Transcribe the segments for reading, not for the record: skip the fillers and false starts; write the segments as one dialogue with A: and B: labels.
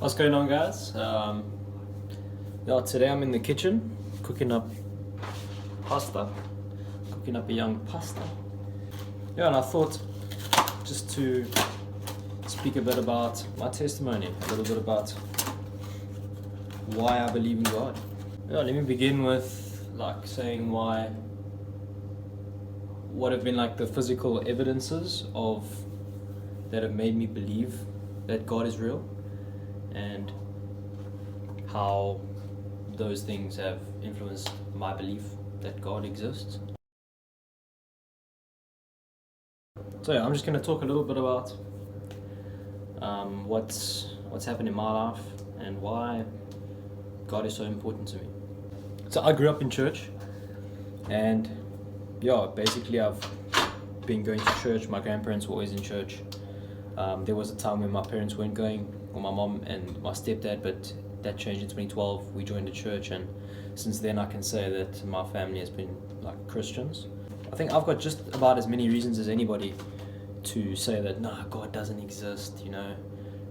A: What's going on, guys? Today I'm in the kitchen cooking up pasta, cooking up a young pasta. And I thought just to speak a bit about my testimony, a little bit about why I believe in God. Let me begin with saying what have been the physical evidences of that have made me believe that God is real, and how those things have influenced my belief that God exists. So I'm just going to talk a little bit about what's happened in my life and why God is so important to me. So I grew up in church, and basically I've been going to church. My grandparents were always in church. There was a time when my parents weren't going, or my mom and my stepdad, but that changed in 2012. We joined the church, and since then I can say that my family has been Christians. I think I've got just about as many reasons as anybody to say that God doesn't exist.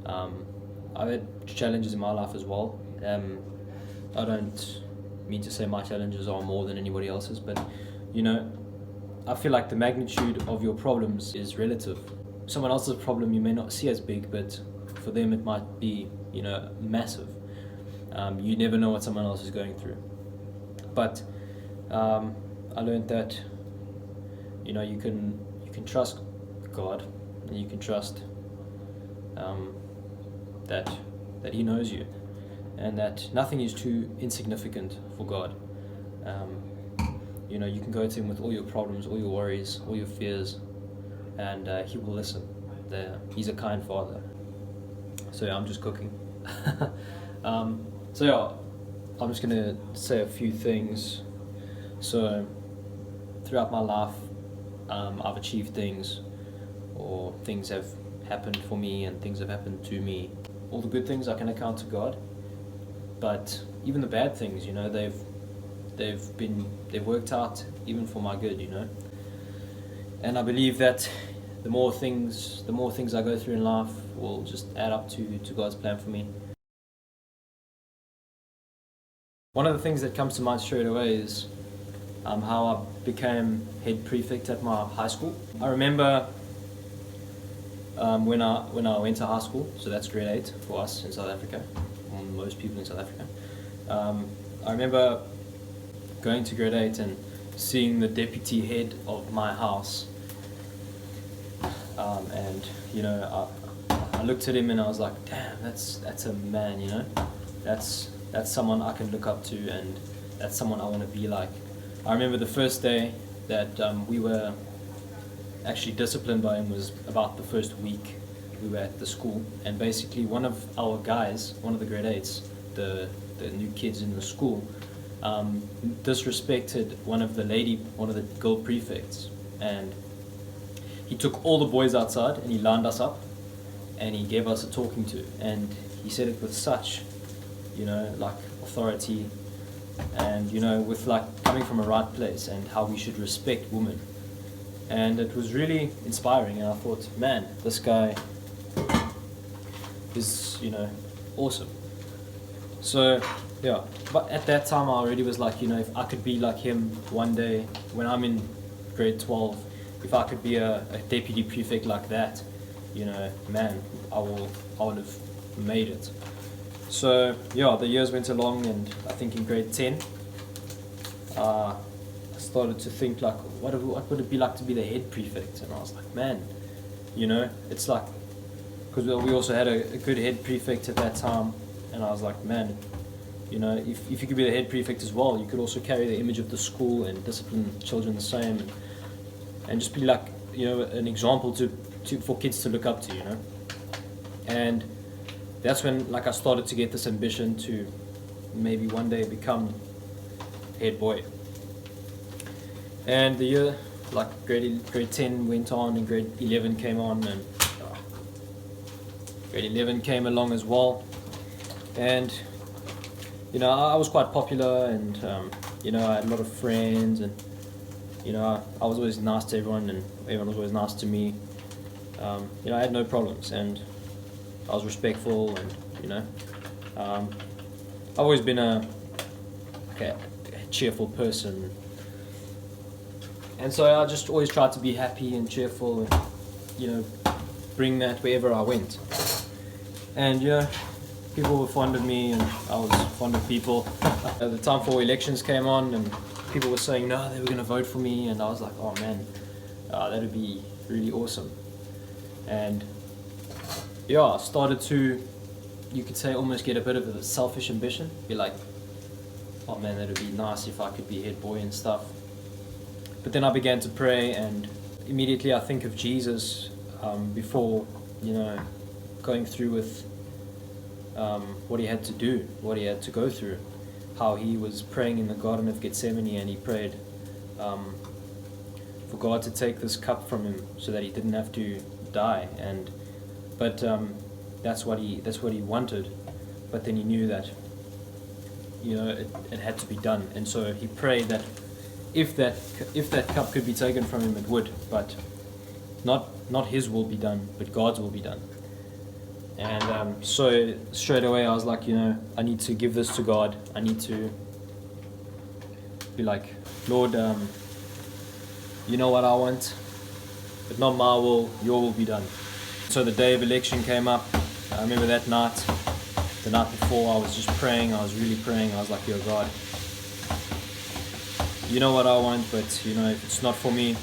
A: I've had challenges in my life as well. I don't mean to say my challenges are more than anybody else's, but I feel like the magnitude of your problems is relative. Someone else's problem you may not see as big, but for them it might be massive. You never know what someone else is going through. But I learned that you can trust God, and you can trust that He knows you, and that nothing is too insignificant for God. You can go to Him with all your problems, all your worries, all your fears, and He will listen. He's a kind Father. So I'm just cooking. I'm just going to say a few things. So throughout my life, I've achieved things, or things have happened for me and things have happened to me. All the good things I can account to God, but even the bad things, they've worked out even for my good, And I believe that the more things I go through in life will just add up to God's plan for me. One of the things that comes to mind straight away is how I became head prefect at my high school. I remember when I went to high school, so that's grade 8 for us in South Africa, or most people in South Africa. I remember going to grade 8 and seeing the deputy head of my house, and I looked at him and I was like, damn, that's a man, that's someone I can look up to, and that's someone I want to be like. I remember the first day that we were actually disciplined by him was about the first week we were at the school, and basically one of our guys, one of the grade 8s, the new kids in the school, disrespected one of the girl prefects, and he took all the boys outside and he lined us up and he gave us a talking to, and he said it with such authority, and with coming from a right place, and how we should respect women. And it was really inspiring, and I thought, man, this guy is awesome. So but at that time I already was if I could be like him one day when I'm in grade 12, if I could be a deputy prefect like that, man, I would have made it. So the years went along, and I think in grade 10 I started to think what would it be like to be the head prefect, and I was like, man, it's because we also had a good head prefect at that time, and I was like, man, if you could be the head prefect as well, you could also carry the image of the school and discipline children the same, and just be an example for kids to look up to, And that's when I started to get this ambition to maybe one day become head boy. And the year grade 10 went on, and grade 11 came on, and grade 11 came along as well, and I was quite popular, and I had a lot of friends, and I was always nice to everyone, and everyone was always nice to me. I had no problems, and I was respectful, and you know. I've always been a cheerful person, and so I just always tried to be happy and cheerful, and you know, bring that wherever I went. And you know, people were fond of me, and I was fond of people. The time for elections came on, and people were saying no, they were going to vote for me, and I was like, oh man, that would be really awesome. And yeah, I started to, you could say, almost get a bit of a selfish ambition. Be like, oh man, that would be nice if I could be head boy and stuff. But then I began to pray, and immediately I think of Jesus before, you know, going through with what he had to do, what he had to go through, how he was praying in the Garden of Gethsemane, and he prayed for God to take this cup from him so that he didn't have to die. But that's what he wanted. But then he knew that, you know, it had to be done, and so he prayed that if that cup could be taken from him, it would, but not his will be done, but God's will be done. And so straight away I was like, you know, I need to give this to God. I need to be like, Lord, you know what I want, but not my will, your will be done. So the day of election came up. I remember that night, the night before, I was just praying. I was really praying. I was like, yo God, you know what I want, but you know, if it's not for me,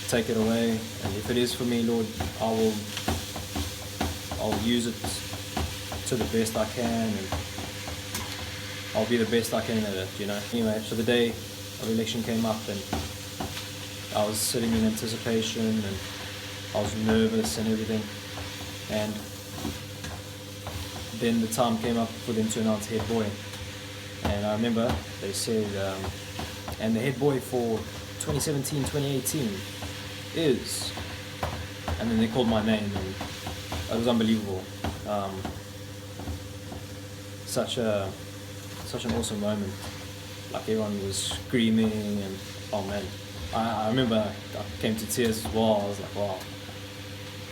A: take it away. And if it is for me, Lord, I'll use it to the best I can, and I'll be the best I can at it, you know. Anyway, so the day of election came up, and I was sitting in anticipation, and I was nervous and everything. And then the time came up for them to announce head boy. And I remember they said, and the head boy for 2017-2018 is, and then they called my name, and it was unbelievable. Such an awesome moment. Like everyone was screaming, and oh man, I remember I came to tears as well. I was like, wow.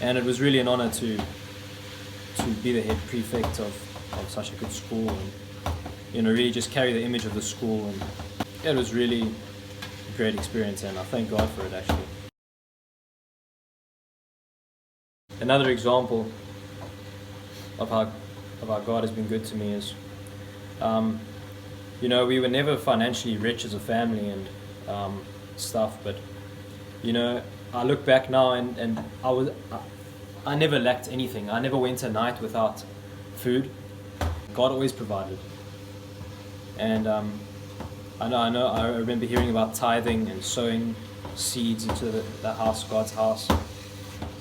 A: And it was really an honor to be the head prefect of such a good school, and you know, really just carry the image of the school. And it was really a great experience, and I thank God for it actually. Another example of how God has been good to me is, you know, we were never financially rich as a family and stuff, but you know, I look back now, and I never lacked anything. I never went a night without food. God always provided. And I remember hearing about tithing and sowing seeds into the house, God's house.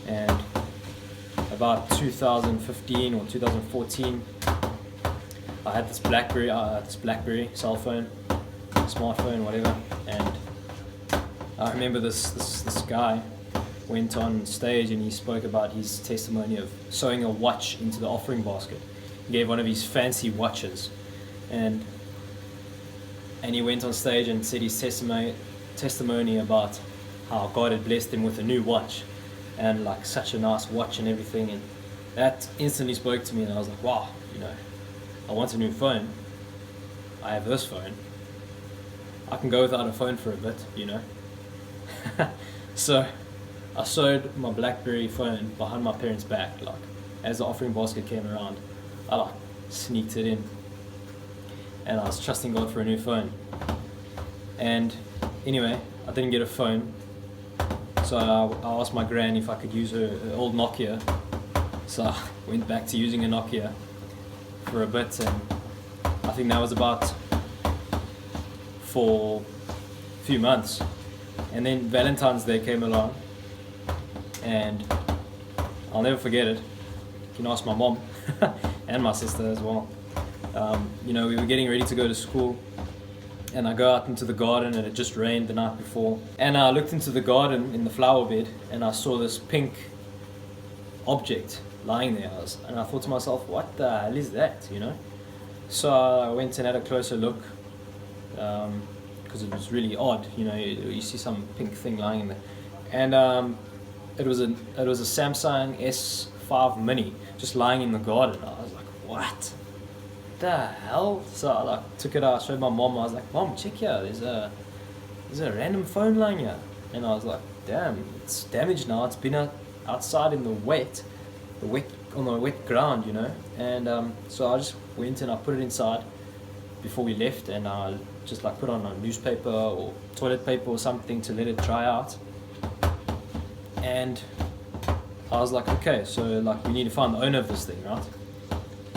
A: And about 2015 or 2014, I had this BlackBerry cell phone, smartphone, whatever. And I remember this guy went on stage, and he spoke about his testimony of sewing a watch into the offering basket. He gave one of his fancy watches, and he went on stage and said his testimony about how God had blessed him with a new watch, and like such a nice watch and everything. And that instantly spoke to me, and I was like, wow, you know, I want a new phone. I have this phone. I can go without a phone for a bit, you know. So I sewed my BlackBerry phone behind my parents' back. Like, as the offering basket came around, I like sneaked it in, and I was trusting God for a new phone. And anyway, I didn't get a phone, so I asked my gran if I could use her old Nokia. So I went back to using a Nokia for a bit, and I think that was about for a few months. And then Valentine's Day came along, and I'll never forget it. You can ask my mom and my sister as well. You know, we were getting ready to go to school, and I go out into the garden, and it just rained the night before. And I looked into the garden in the flower bed, and I saw this pink object lying there. And I thought to myself, what the hell is that, you know? So I went and had a closer look, because it was really odd, you know, you see some pink thing lying in there. And it was a Samsung S5 Mini just lying in the garden. I was like, what the hell? So I like took it out, showed my mom. I was like, Mom, check here. There's a random phone line here. And I was like, damn, it's damaged now. It's been outside in the wet on the wet ground, you know. And so I just went and I put it inside before we left, and I just like put on a newspaper or toilet paper or something to let it dry out. And I was like, okay, so like we need to find the owner of this thing, right?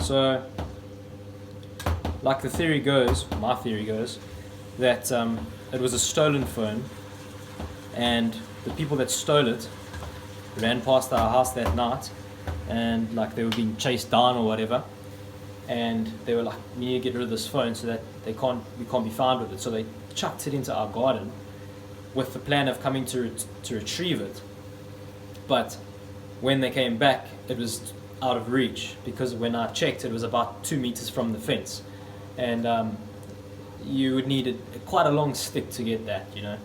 A: So like the theory goes, my theory goes, that it was a stolen phone, and the people that stole it ran past our house that night, and like they were being chased down or whatever, and they were like, we need to get rid of this phone so that we can't be found with it. So they chucked it into our garden with the plan of coming to retrieve it. But when they came back, it was out of reach, because when I checked, it was about 2 meters from the fence, and you would need quite a long stick to get that, you know.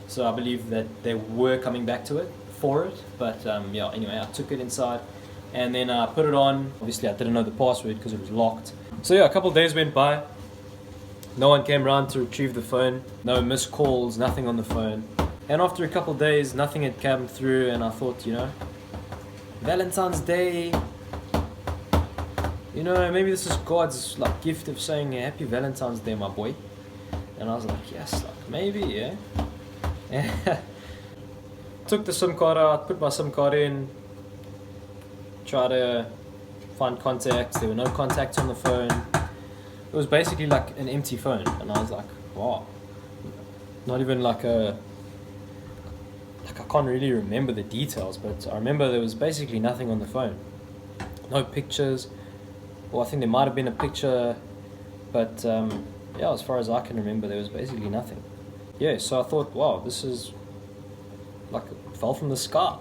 A: So I believe that they were coming back to it for it, but yeah, anyway, I took it inside and then I put it on. Obviously I didn't know the password because it was locked. So yeah, a couple of days went by, no one came around to retrieve the phone, no missed calls, nothing on the phone. And after a couple of days, nothing had come through, and I thought, you know, Valentine's Day, you know, maybe this is God's like gift of saying Happy Valentine's Day, my boy. And I was like, yes, like maybe, yeah. Took the SIM card out, put my SIM card in, tried to find contacts. There were no contacts on the phone. It was basically like an empty phone, and I was like, wow. Not even like I can't really remember the details, but I remember there was basically nothing on the phone. No pictures. Well, I think there might have been a picture, but yeah, as far as I can remember, there was basically nothing. Yeah, so I thought, wow, this is like it fell from the sky.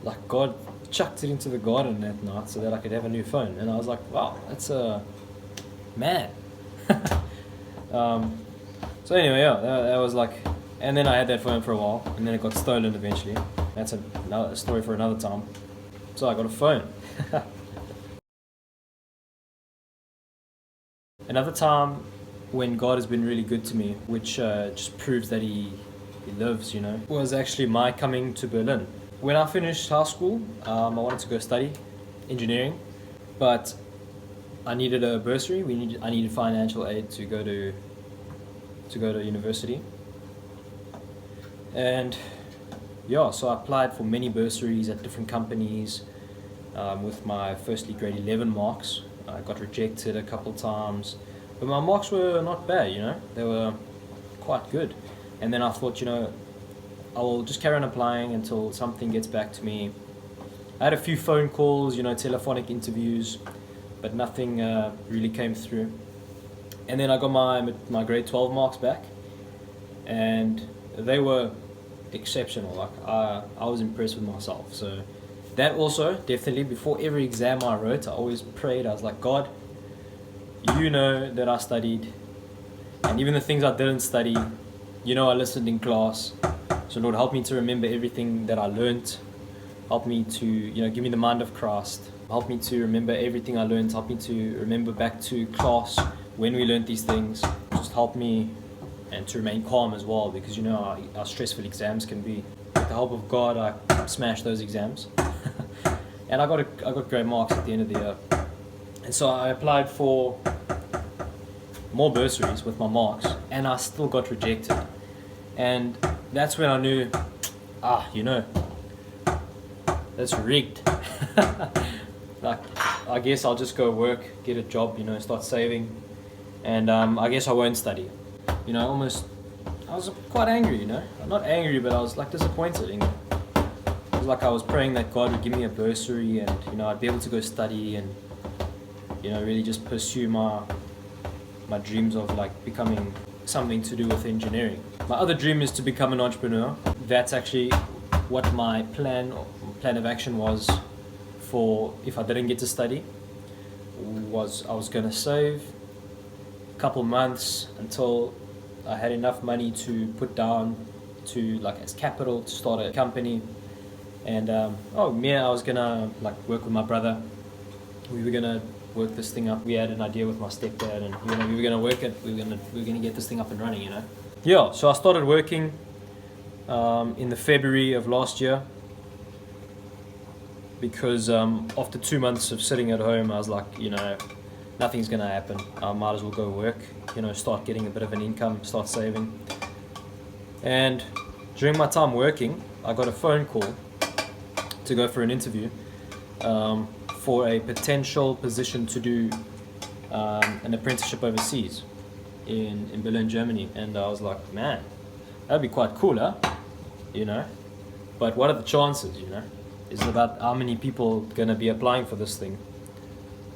A: Like God chucked it into the garden that night so that I could have a new phone. And I was like, wow, that's a man. So anyway, yeah, that was like, and then I had that phone for a while, and then it got stolen eventually. That's another story for another time. So I got a phone. Another time when God has been really good to me, which just proves that He lives, you know, was actually my coming to Berlin. When I finished high school, I wanted to go study engineering, but I needed a bursary. I needed financial aid to go to university. And yeah, so I applied for many bursaries at different companies with my firstly grade 11 marks. I got rejected a couple times, but my marks were not bad, you know, they were quite good. And then I thought, you know, I will just carry on applying until something gets back to me. I had a few phone calls, you know, telephonic interviews, but nothing really came through. And then I got my grade 12 marks back, and they were exceptional. Like I was impressed with myself. So that also, definitely, before every exam I wrote, I always prayed. I was like, God, you know that I studied, and even the things I didn't study, you know, I listened in class. So Lord, help me to remember everything that I learned. Help me to, you know, give me the mind of Christ. Help me to remember everything I learned. Help me to remember back to class when we learned these things. Just help me, and to remain calm as well, because you know how stressful exams can be. With the help of God, I smashed those exams. And I got great marks at the end of the year. And so I applied for more bursaries with my marks, and I still got rejected. And that's when I knew, you know, that's rigged. Like, I guess I'll just go work, get a job, you know, start saving, and I guess I won't study. You know, I was quite angry, you know. Not angry, but I was like disappointed, you know. It was like I was praying that God would give me a bursary, and you know, I'd be able to go study and, you know, really just pursue my dreams of like becoming something to do with engineering. My other dream is to become an entrepreneur. That's actually what my plan of action was for if I didn't get to study. I was going to save a couple months until I had enough money to put down to like as capital to start a company. And I was gonna like work with my brother. We were gonna work this thing up. We had an idea with my stepdad, and we were gonna work it. We were gonna get this thing up and running. Yeah. So I started working in the February of last year, because after 2 months of sitting at home, I was like, nothing's gonna happen. I might as well go work. Start getting a bit of an income, start saving. And during my time working, I got a phone call to go for an interview for a potential position to do an apprenticeship overseas in Berlin, Germany. And I was like, man, that'd be quite cool, huh? But what are the chances, Is it about how many people gonna be applying for this thing?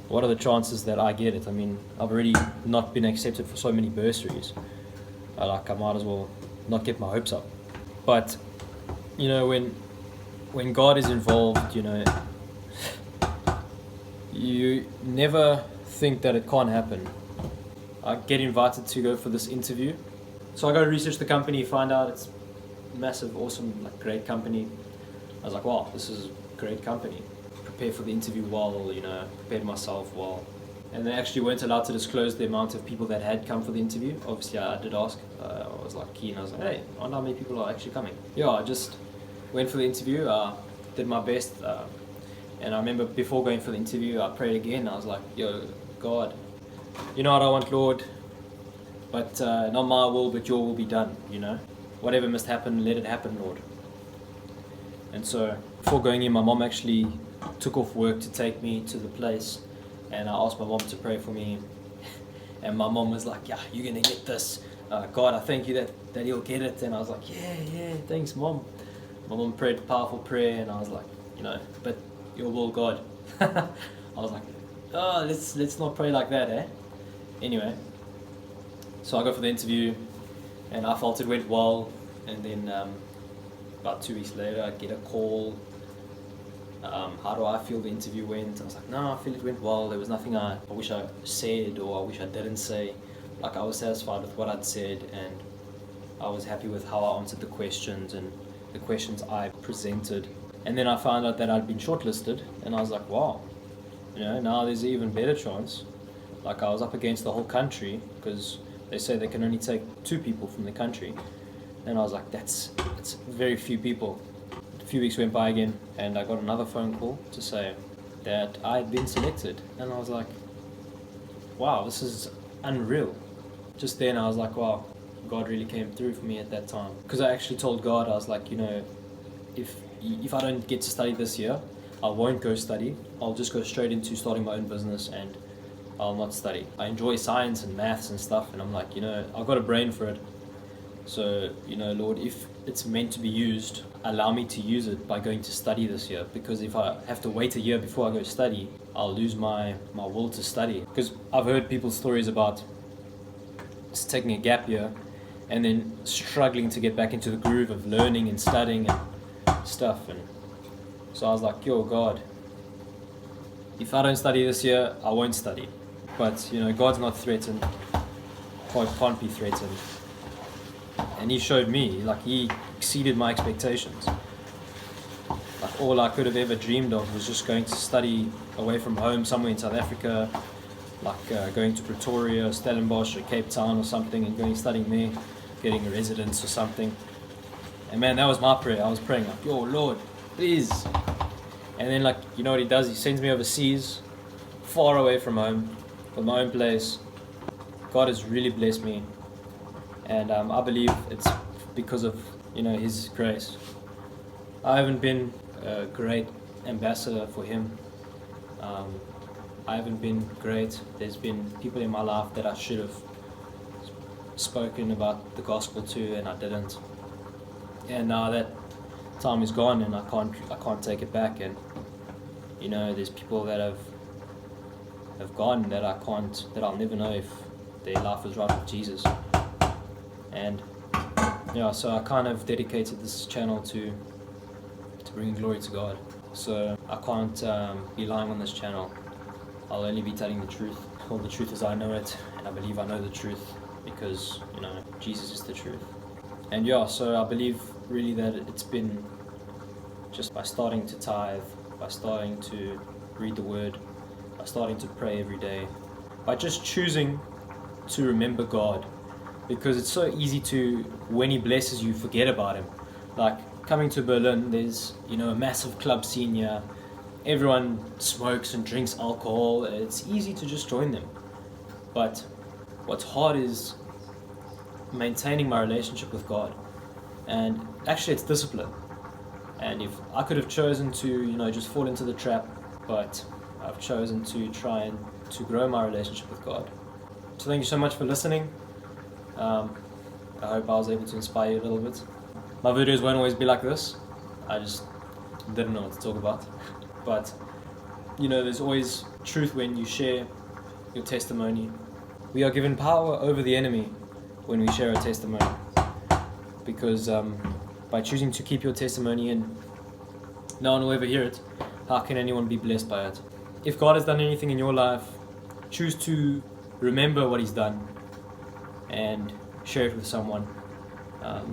A: What are the chances that I get it? I mean, I've already not been accepted for so many bursaries. I might as well not get my hopes up. But when God is involved, you never think that it can't happen. I get invited to go for this interview, so I go research the company, find out it's massive, awesome, great company. I was like, wow, this is a great company. Prepare for the interview well, prepared myself well. And they actually weren't allowed to disclose the amount of people that had come for the interview. Obviously, I did ask. I was keen. I was like, hey, I wonder how many people are actually coming. Yeah, I just went for the interview, did my best. And I remember before going for the interview, I prayed again. I was like, yo, God, what I want, Lord, but not my will, but your will be done, Whatever must happen, let it happen, Lord. And so before going in, my mom actually took off work to take me to the place, and I asked my mom to pray for me. And my mom was like, yeah, you're going to get this. God, I thank you that you'll get it. And I was like, yeah, thanks, Mom. My mom prayed a powerful prayer, and I was like, but your will, God. I was like, oh, let's not pray like that, eh? Anyway, so I go for the interview, and I felt it went well. And then about 2 weeks later, I get a call. How do I feel the interview went? I was like, no, I feel it went well. There was nothing I wish I said or I wish I didn't say. I was satisfied with what I'd said, and I was happy with how I answered the questions and the questions I presented. And then I found out that I'd been shortlisted, and I was like, wow, now there's an even better chance. I was up against the whole country, because they say they can only take 2 people from the country. And I was like, that's very few people. A few weeks went by again, and I got another phone call to say that I had been selected. And I was like, wow, this is unreal. Just then I was like, wow, God really came through for me at that time. Because I actually told God, I was like, if I don't get to study this year, I won't go study. I'll just go straight into starting my own business, and I'll not study. I enjoy science and maths and stuff, and I'm like, I've got a brain for it. So, Lord, if it's meant to be used, allow me to use it by going to study this year. Because if I have to wait a year before I go study, I'll lose my will to study. Because I've heard people's stories about just taking a gap year and then struggling to get back into the groove of learning and studying and stuff. And so I was like, yo, God, if I don't study this year, I won't study. But, God's not threatened. God can't be threatened. And he showed me, he exceeded my expectations. All I could have ever dreamed of was just going to study away from home somewhere in South Africa, going to Pretoria, Stellenbosch, or Cape Town or something, and going studying there, getting a residence or something. And man, that was my prayer. I was praying yo, Lord, please. And then what he does? He sends me overseas, far away from home, from my own place. God has really blessed me. And I believe it's because of, his grace. I haven't been a great ambassador for him. I haven't been great. There's been people in my life that I should have spoken about the gospel to, and I didn't. And now that time is gone, and I can't take it back. And there's people that have gone that I'll never know if their life was right with Jesus. And so I kind of dedicated this channel to bringing glory to God. So I can't be lying on this channel. I'll only be telling the truth. All the truth as I know it, and I believe I know the truth because Jesus is the truth. And so I believe really that it's been just by starting to tithe, by starting to read the Word, starting to pray every day, by just choosing to remember God, because it's so easy to, when He blesses you, forget about Him. Like coming to Berlin, there's a massive club scene here. Everyone smokes and drinks alcohol. It's easy to just join them, but what's hard is maintaining my relationship with God. And actually it's discipline. And if I could have chosen to just fall into the trap, but I've chosen to try and to grow my relationship with God. So thank you so much for listening. I hope I was able to inspire you a little bit. My videos won't always be like this. I just didn't know what to talk about. But there's always truth when you share your testimony. We are given power over the enemy when we share our testimony, because by choosing to keep your testimony in, no one will ever hear it. How can anyone be blessed by it? If God has done anything in your life, choose to remember what He's done and share it with someone.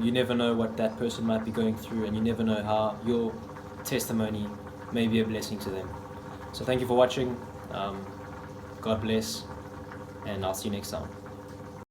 A: You never know what that person might be going through, and you never know how your testimony may be a blessing to them. So thank you for watching. God bless, and I'll see you next time.